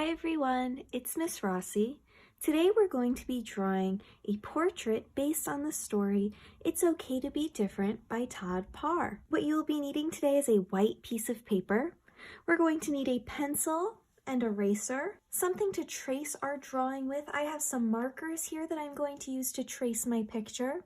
Hi everyone, it's Miss Rossi. Today we're going to be drawing a portrait based on the story It's Okay to Be Different by Todd Parr. What you'll be needing today is a white piece of paper. We're going to need a pencil and eraser, something to trace our drawing with. I have some markers here that I'm going to use to trace my picture,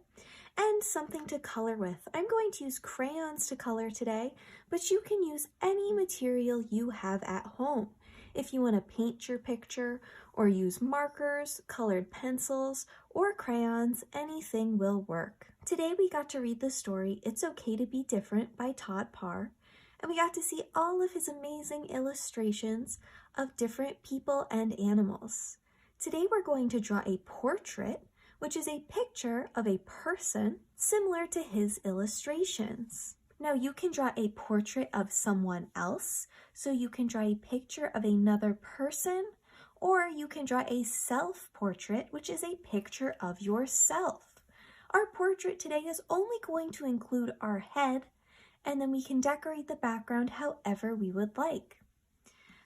and something to color with. I'm going to use crayons to color today, but you can use any material you have at home. If you want to paint your picture or use markers, colored pencils, or crayons, anything will work. Today we got to read the story It's Okay to Be Different by Todd Parr, and we got to see all of his amazing illustrations of different people and animals. Today we're going to draw a portrait, which is a picture of a person similar to his illustrations. Now you can draw a portrait of someone else, so you can draw a picture of another person, or you can draw a self-portrait, which is a picture of yourself. Our portrait today is only going to include our head, and then we can decorate the background however we would like.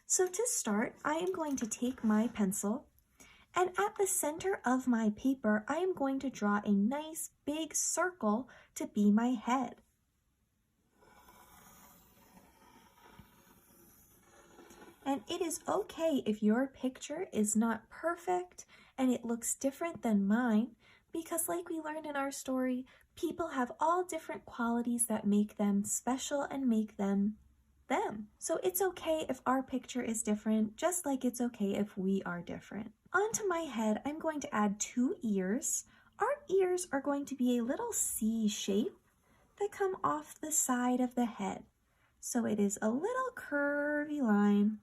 So to start, I am going to take my pencil, and at the center of my paper, I am going to draw a nice big circle to be my head. And it is okay if your picture is not perfect and it looks different than mine, because like we learned in our story, people have all different qualities that make them special and make them them. So it's okay if our picture is different, just like it's okay if we are different. Onto my head, I'm going to add 2 ears. Our ears are going to be a little C shape that come off the side of the head. So it is a little curvy line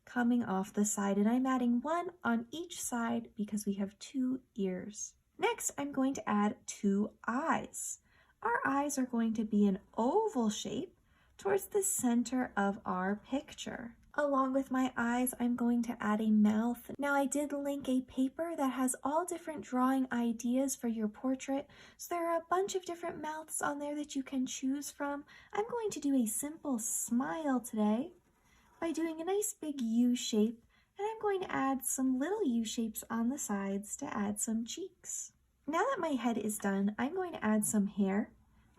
coming off the side, and I'm adding 1 on each side because we have 2 ears. Next, I'm going to add 2 eyes. Our eyes are going to be an oval shape towards the center of our picture. Along with my eyes, I'm going to add a mouth. Now I did link a paper that has all different drawing ideas for your portrait, so there are a bunch of different mouths on there that you can choose from. I'm going to do a simple smile today by doing a nice big U shape, and I'm going to add some little U shapes on the sides to add some cheeks. Now that my head is done, I'm going to add some hair.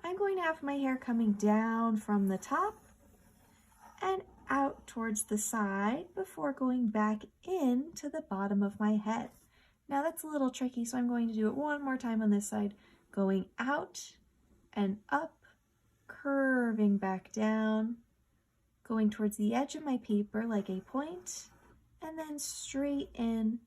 I'm going to have my hair coming down from the top and out towards the side before going back in to the bottom of my head. Now that's a little tricky, so I'm going to do it one more time on this side, going out and up, curving back down, going towards the edge of my paper like a point, and then straight in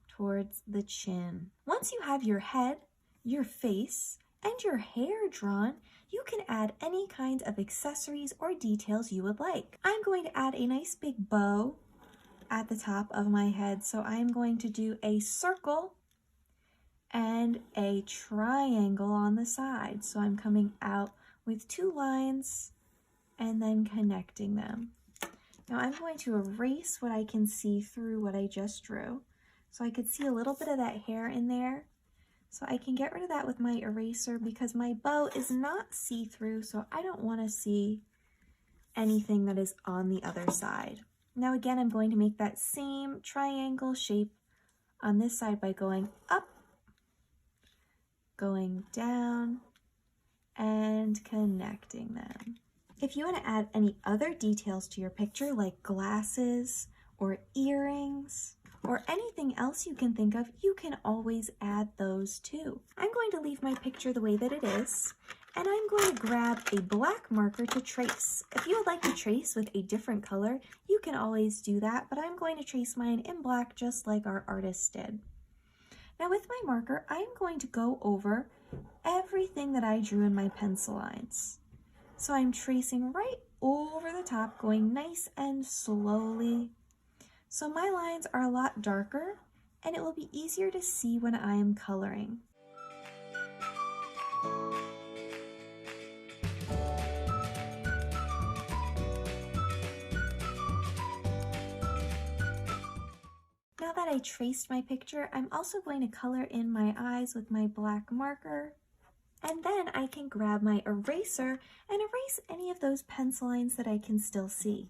towards the chin. Once you have your head, your face, and your hair drawn, you can add any kind of accessories or details you would like. I'm going to add a nice big bow at the top of my head, so I'm going to do a circle and a triangle on the side. So I'm coming out with 2 lines and then connecting them. Now I'm going to erase what I can see through what I just drew. So I could see a little bit of that hair in there. So I can get rid of that with my eraser because my bow is not see-through, so I don't want to see anything that is on the other side. Now again, I'm going to make that same triangle shape on this side by going up, going down, and connecting them. If you want to add any other details to your picture, like glasses or earrings, or anything else you can think of, you can always add those too. I'm going to leave my picture the way that it is, and I'm going to grab a black marker to trace. If you would like to trace with a different color, you can always do that, but I'm going to trace mine in black just like our artist did. Now with my marker, I'm going to go over everything that I drew in my pencil lines. So I'm tracing right over the top, going nice and slowly. So my lines are a lot darker, and it will be easier to see when I am coloring. Now that I traced my picture, I'm also going to color in my eyes with my black marker, and then I can grab my eraser and erase any of those pencil lines that I can still see.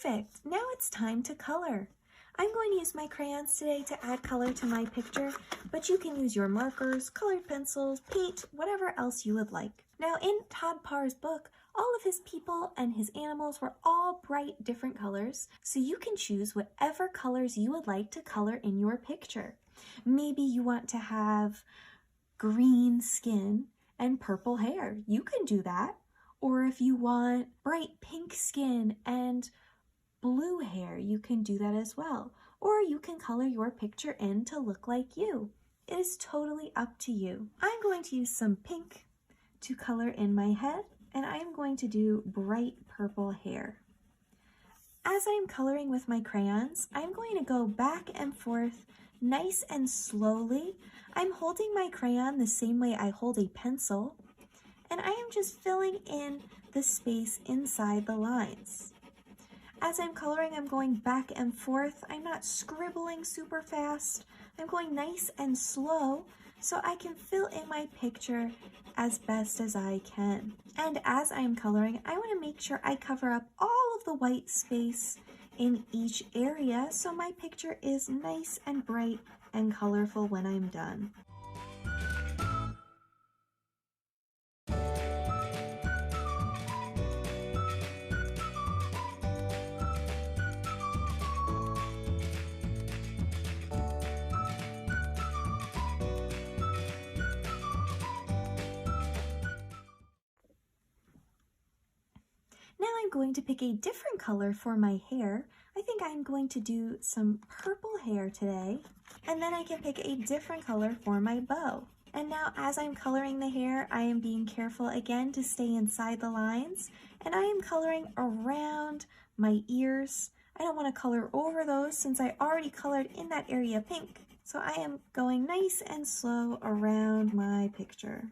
Perfect. Now it's time to color. I'm going to use my crayons today to add color to my picture, but you can use your markers, colored pencils, paint, whatever else you would like. Now in Todd Parr's book, all of his people and his animals were all bright different colors, so you can choose whatever colors you would like to color in your picture. Maybe you want to have green skin and purple hair. You can do that. Or if you want bright pink skin and blue hair, you can do that as well. Or you can color your picture in to look like you. It is totally up to you. I'm going to use some pink to color in my head, and I'm going to do bright purple hair. As I'm coloring with my crayons, I'm going to go back and forth nice and slowly. I'm holding my crayon the same way I hold a pencil, and I am just filling in the space inside the lines. As I'm coloring, I'm going back and forth. I'm not scribbling super fast. I'm going nice and slow so I can fill in my picture as best as I can. And as I'm coloring, I want to make sure I cover up all of the white space in each area so my picture is nice and bright and colorful when I'm done. Now I'm going to pick a different color for my hair. I think I'm going to do some purple hair today. And then I can pick a different color for my bow. And now as I'm coloring the hair, I am being careful again to stay inside the lines. And I am coloring around my ears. I don't want to color over those since I already colored in that area pink. So I am going nice and slow around my picture.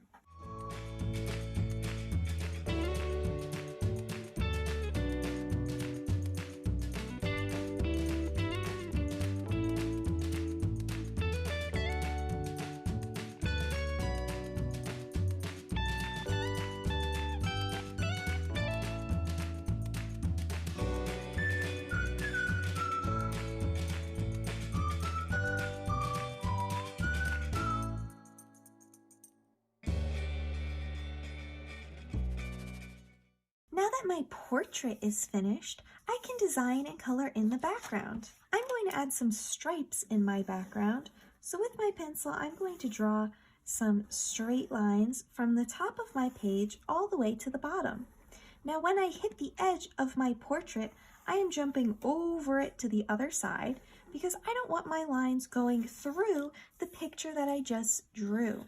Now that my portrait is finished, I can design and color in the background. I'm going to add some stripes in my background. So with my pencil, I'm going to draw some straight lines from the top of my page all the way to the bottom. Now when I hit the edge of my portrait, I am jumping over it to the other side because I don't want my lines going through the picture that I just drew.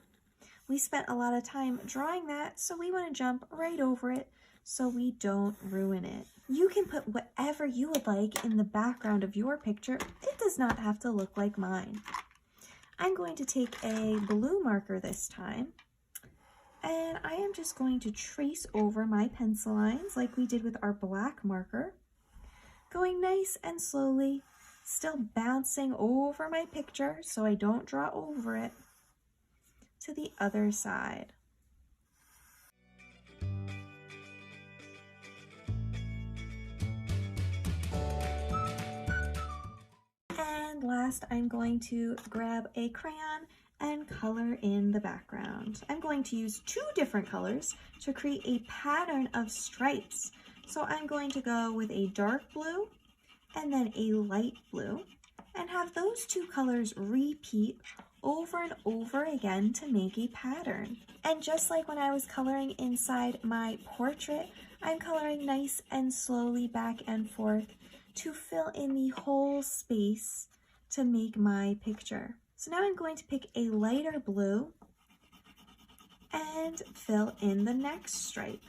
We spent a lot of time drawing that, so we want to jump right over it so we don't ruin it. You can put whatever you would like in the background of your picture. It does not have to look like mine. I'm going to take a blue marker this time, and I am just going to trace over my pencil lines like we did with our black marker, going nice and slowly, still bouncing over my picture so I don't draw over it, to the other side. And last, I'm going to grab a crayon and color in the background. I'm going to use two different colors to create a pattern of stripes. So I'm going to go with a dark blue and then a light blue and have those two colors repeat over and over again to make a pattern. And just like when I was coloring inside my portrait, I'm coloring nice and slowly back and forth to fill in the whole space to make my picture. So now I'm going to pick a lighter blue and fill in the next stripe.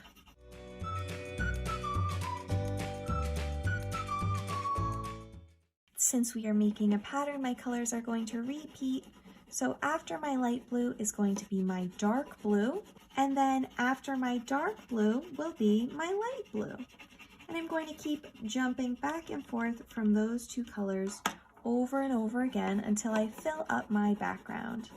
Since we are making a pattern, my colors are going to repeat. So after my light blue is going to be my dark blue, and then after my dark blue will be my light blue. And I'm going to keep jumping back and forth from those two colors over and over again until I fill up my background.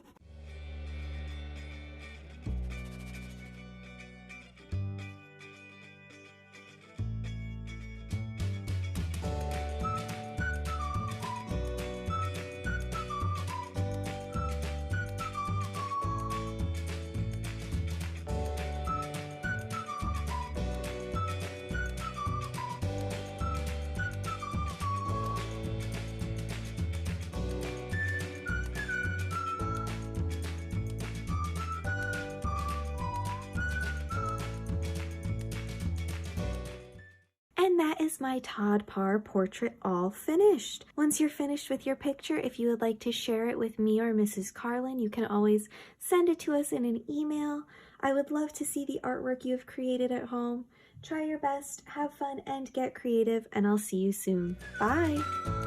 is my Todd Parr portrait all finished. Once you're finished with your picture, if you would like to share it with me or Mrs. Carlin, you can always send it to us in an email. I would love to see the artwork you have created at home. Try your best, have fun, and get creative, and I'll see you soon. Bye!